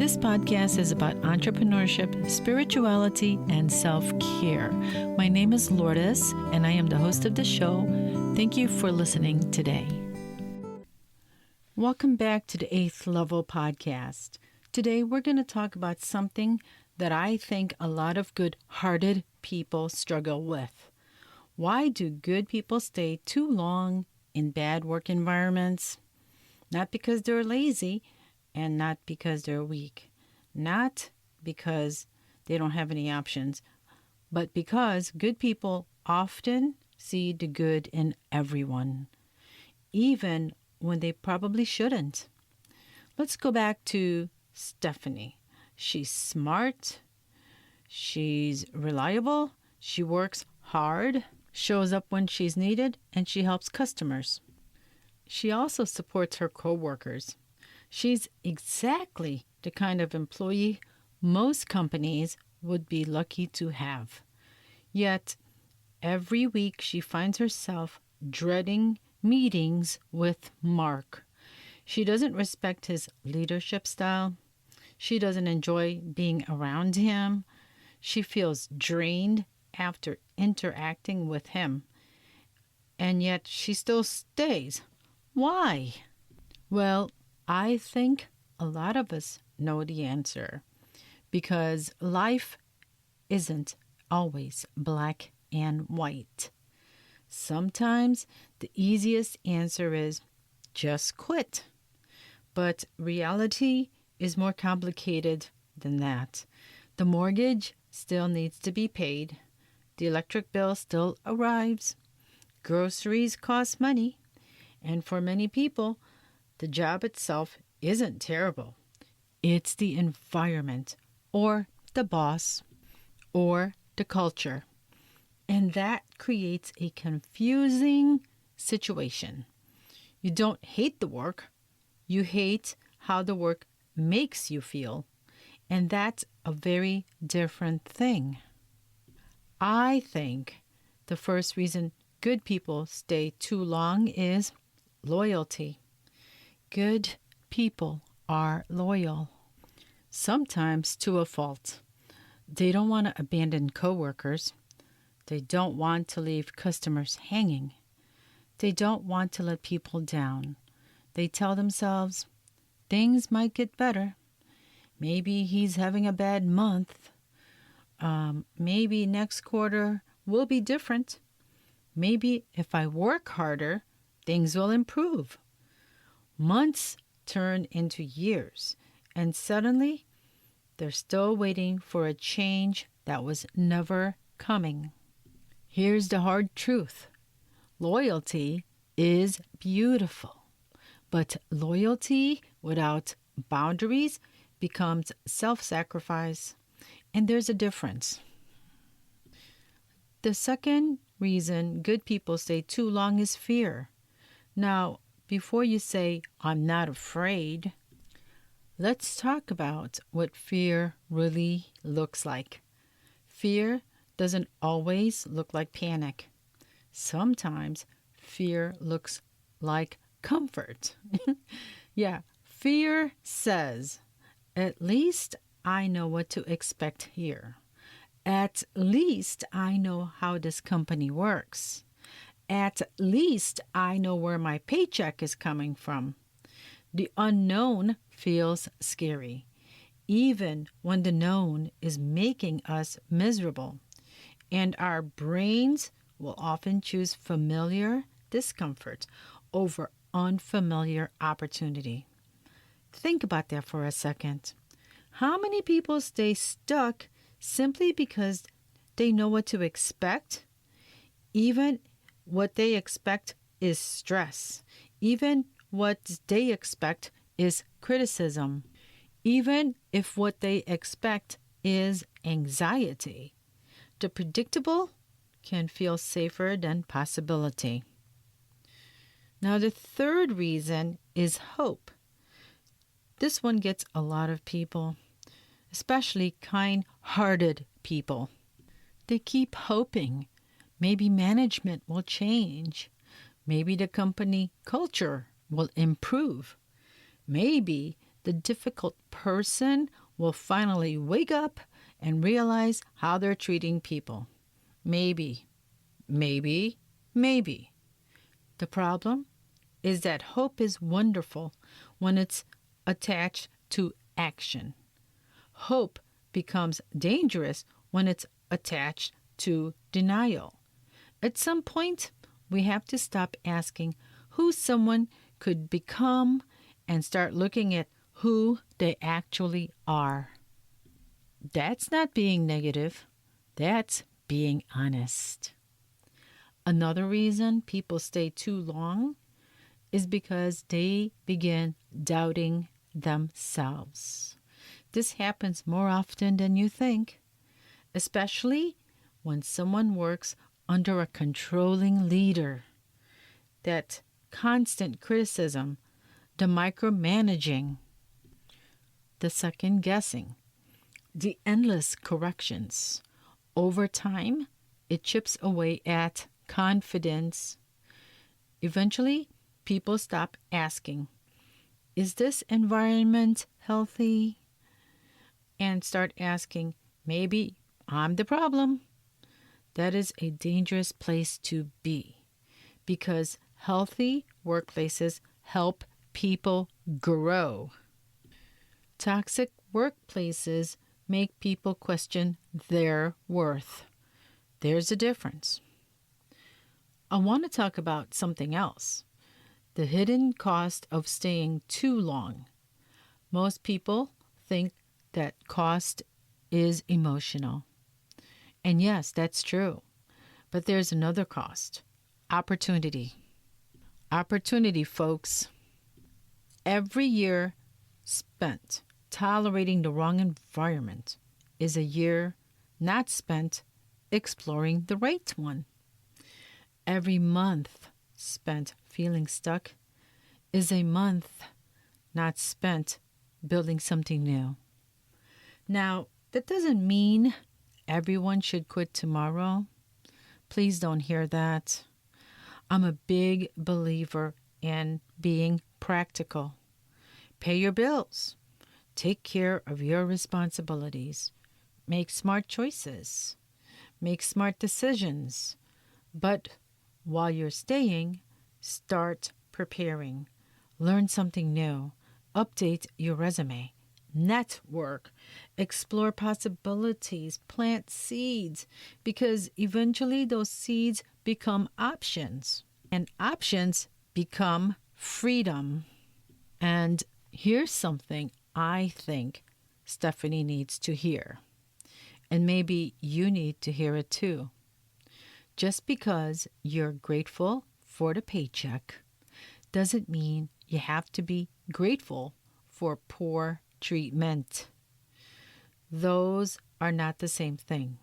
This podcast is about entrepreneurship, spirituality, and self-care. My name is Lourdes, and I am the host of the show. Thank you for listening today. Welcome back to the 8th Level Podcast. Today, we're going to talk about something that I think a lot of good-hearted people struggle with. Why do good people stay too long in bad work environments? Not because they're lazy, and not because they're weak. Not because they don't have any options, but because good people often see the good in everyone, even when they probably shouldn't. Let's go back to Stephanie. She's smart, she's reliable, she works hard, shows up when she's needed, and she helps customers. She also supports her coworkers. She's exactly the kind of employee most companies would be lucky to have. Yet, every week she finds herself dreading meetings with Mark. She doesn't respect his leadership style. She doesn't enjoy being around him. She feels drained after interacting with him. And yet she still stays. Why? Well, I think a lot of us know the answer, because life isn't always black and white. Sometimes the easiest answer is just quit. But reality is more complicated than that. The mortgage still needs to be paid. The electric bill still arrives. Groceries cost money. And for many people, the job itself isn't terrible. It's the environment, or the boss, or the culture. And that creates a confusing situation. You don't hate the work. You hate how the work makes you feel. And that's a very different thing. I think the first reason good people stay too long is loyalty. Good people are loyal, sometimes to a fault. They don't want to abandon coworkers. They don't want to leave customers hanging. They don't want to let people down. They tell themselves, things might get better. Maybe he's having a bad month. Maybe next quarter will be different. Maybe if I work harder, things will improve. Months turn into years, and suddenly they're still waiting for a change that was never coming. Here's the hard truth. Loyalty is beautiful, but loyalty without boundaries becomes self-sacrifice, and there's a difference. The second reason good people stay too long is fear. Now, before you say, I'm not afraid, let's talk about what fear really looks like. Fear doesn't always look like panic. Sometimes fear looks like comfort. Yeah, fear says, at least I know what to expect here. At least I know how this company works. At least I know where my paycheck is coming from. The unknown feels scary, even when the known is making us miserable. And our brains will often choose familiar discomfort over unfamiliar opportunity. Think about that for a second. How many people stay stuck simply because they know what to expect? Even what they expect is stress. Even what they expect is criticism. Even if what they expect is anxiety. The predictable can feel safer than possibility. Now, the third reason is hope. This one gets a lot of people, especially kind-hearted people. They keep hoping. Maybe management will change. Maybe the company culture will improve. Maybe the difficult person will finally wake up and realize how they're treating people. Maybe, maybe, maybe. The problem is that hope is wonderful when it's attached to action. Hope becomes dangerous when it's attached to denial. At some point, we have to stop asking who someone could become and start looking at who they actually are. That's not being negative. That's being honest. Another reason people stay too long is because they begin doubting themselves. This happens more often than you think, especially when someone works under a controlling leader. That constant criticism, the micromanaging, the second guessing, the endless corrections. Over time, it chips away at confidence. Eventually, people stop asking, is this environment healthy? And start asking, maybe I'm the problem. That is a dangerous place to be because healthy workplaces help people grow. Toxic workplaces make people question their worth. There's a difference. I want to talk about something else. The hidden cost of staying too long. Most people think that cost is emotional. And yes, that's true. But there's another cost. Opportunity. Opportunity, folks. Every year spent tolerating the wrong environment is a year not spent exploring the right one. Every month spent feeling stuck is a month not spent building something new. Now, that doesn't mean everyone should quit tomorrow. Please don't hear that. I'm a big believer in being practical. Pay your bills. Take care of your responsibilities. Make smart choices. Make smart decisions. But while you're staying, start preparing. Learn something new. Update your resume. Network. Explore possibilities. Plant seeds. Because eventually those seeds become options. And options become freedom. And here's something I think Stephanie needs to hear. And maybe you need to hear it too. Just because you're grateful for the paycheck doesn't mean you have to be grateful for poor treatment. Those are not the same thing.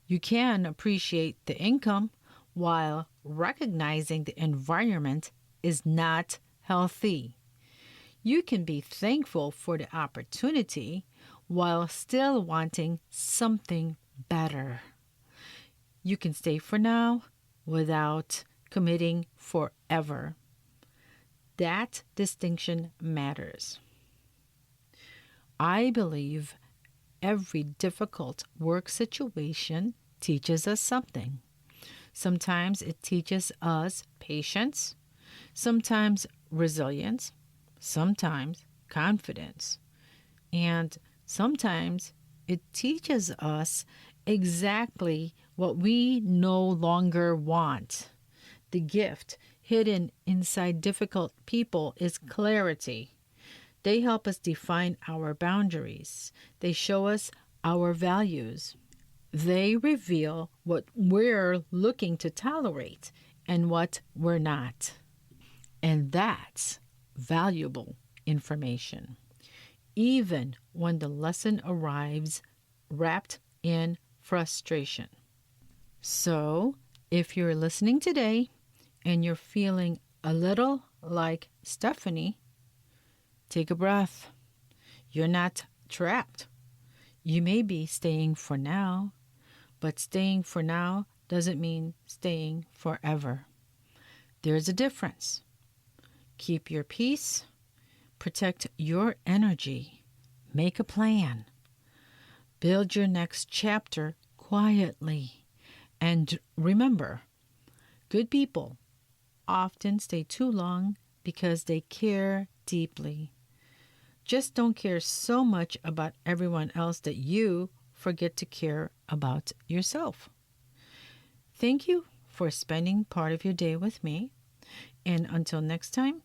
You can appreciate the income while recognizing the environment is not healthy. You can be thankful for the opportunity while still wanting something better. You can stay for now without committing forever. That distinction matters. I believe every difficult work situation teaches us something. Sometimes it teaches us patience, sometimes resilience, sometimes confidence, and sometimes it teaches us exactly what we no longer want. The gift hidden inside difficult people is clarity. They help us define our boundaries. They show us our values. They reveal what we're looking to tolerate and what we're not. And that's valuable information, even when the lesson arrives wrapped in frustration. So, if you're listening today and you're feeling a little like Stephanie, take a breath. You're not trapped. You may be staying for now, but staying for now doesn't mean staying forever. There's a difference. Keep your peace, Protect your energy. Make a plan. Build your next chapter quietly. And remember, good people often stay too long because they care deeply. Just don't care so much about everyone else that you forget to care about yourself. Thank you for spending part of your day with me. And until next time,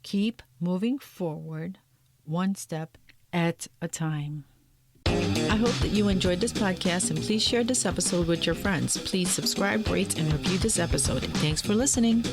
keep moving forward one step at a time. I hope that you enjoyed this podcast, and please share this episode with your friends. Please subscribe, rate, and review this episode. Thanks for listening.